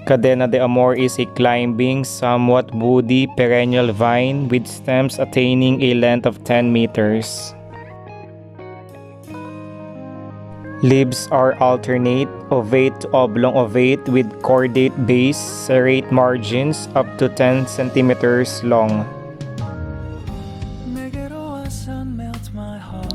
Cadena de Amor is a climbing, somewhat woody perennial vine with stems attaining a length of 10 meters. Leaves are alternate, ovate to oblong-ovate with cordate base, serrate margins up to 10 centimeters long.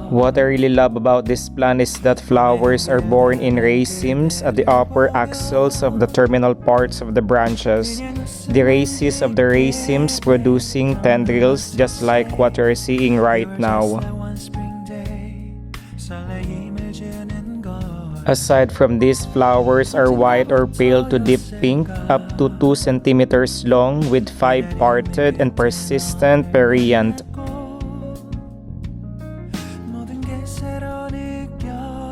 What I really love about this plant is that flowers are borne in racemes at the upper axils of the terminal parts of the branches. The races of the racemes producing tendrils just like what you're seeing right now. Aside from this, flowers are white or pale to deep pink, up to 2 centimeters long with 5 parted and persistent perianth.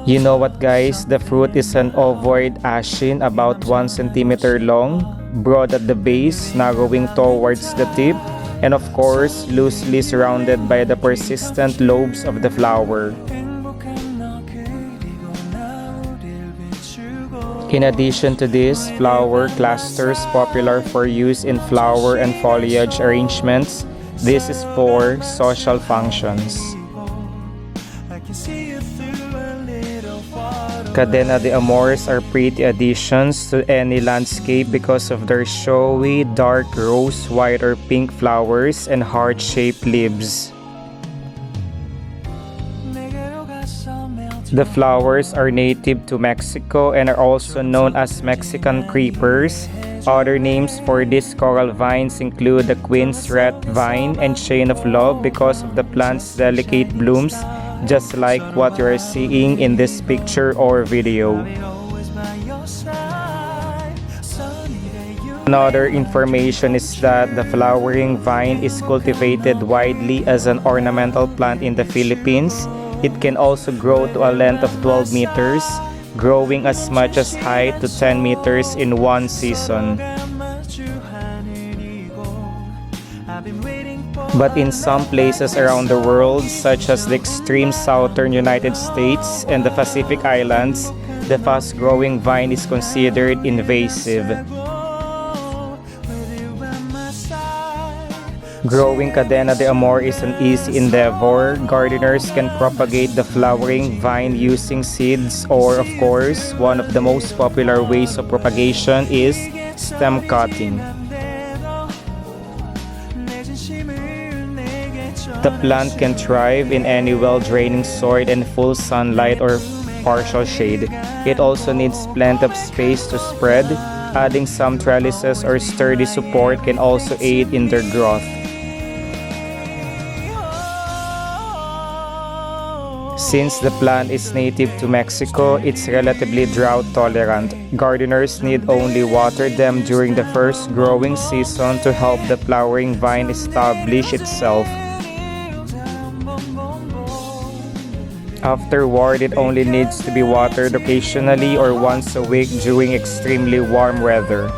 You know what guys, the fruit is an ovoid achene about 1 centimeter long, broad at the base, narrowing towards the tip, and of course, loosely surrounded by the persistent lobes of the flower. In addition to this, flower clusters popular for use in flower and foliage arrangements. This is for social functions. Cadena de Amores are pretty additions to any landscape because of their showy, dark rose, white or pink flowers and heart-shaped leaves. The flowers are native to Mexico and are also known as Mexican creepers. Other names for these coral vines include the queen's wreath vine and chain of love because of the plant's delicate blooms, just like what you are seeing in this picture or video. Another information is that the flowering vine is cultivated widely as an ornamental plant in the Philippines. It can also grow to a length of 12 meters, growing as much as high to 10 meters in one season. But in some places around the world, such as the extreme southern United States and the Pacific Islands, the fast-growing vine is considered invasive. Growing Cadena de Amor is an easy endeavor. Gardeners can propagate the flowering vine using seeds or, of course, one of the most popular ways of propagation is stem cutting. The plant can thrive in any well-draining soil and full sunlight or partial shade. It also needs plenty of space to spread. Adding some trellises or sturdy support can also aid in their growth. Since the plant is native to Mexico, it's relatively drought tolerant. Gardeners need only water them during the first growing season to help the flowering vine establish itself. Afterward, it only needs to be watered occasionally or once a week during extremely warm weather.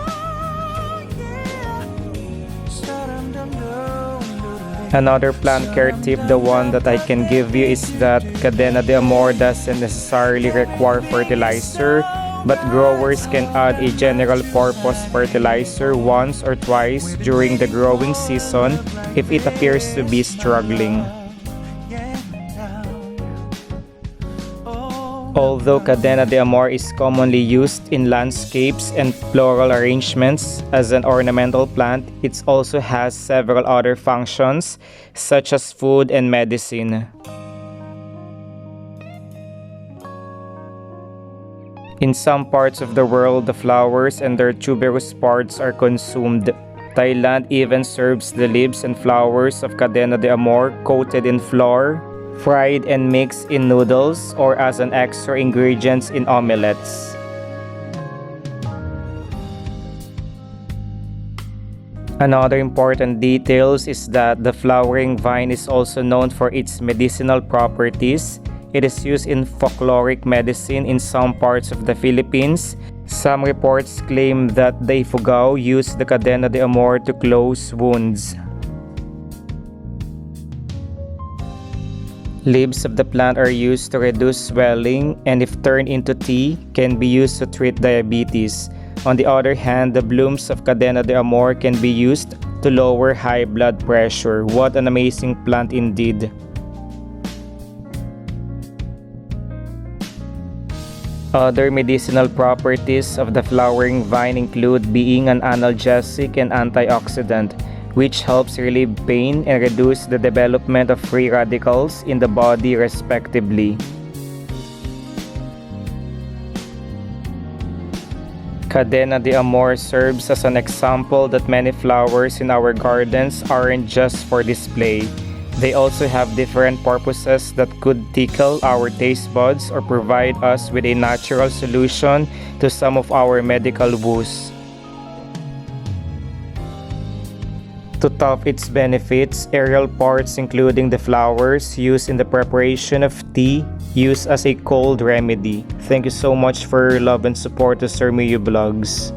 Another plant care tip, the one that I can give you, is that Cadena de Amor doesn't necessarily require fertilizer, but growers can add a general purpose fertilizer once or twice during the growing season if it appears to be struggling. Although Cadena de Amor is commonly used in landscapes and floral arrangements as an ornamental plant, it also has several other functions, such as food and medicine. In some parts of the world, the flowers and their tuberous parts are consumed. Thailand even serves the leaves and flowers of Cadena de Amor coated in flour, fried and mixed in noodles, or as an extra ingredients in omelets. Another important detail is that the flowering vine is also known for its medicinal properties. It is used in folkloric medicine in some parts of the Philippines. Some reports claim that the Ifugao used the Cadena de Amor to close wounds. Leaves of the plant are used to reduce swelling and if turned into tea, can be used to treat diabetes. On the other hand, the blooms of Cadena de Amor can be used to lower high blood pressure. What an amazing plant indeed. Other medicinal properties of the flowering vine include being an analgesic and antioxidant, which helps relieve pain and reduce the development of free radicals in the body respectively. Cadena de Amor serves as an example that many flowers in our gardens aren't just for display. They also have different purposes that could tickle our taste buds or provide us with a natural solution to some of our medical woes. To top its benefits, aerial parts including the flowers used in the preparation of tea used as a cold remedy. Thank you so much for your love and support to Sir Miyu Vlogs.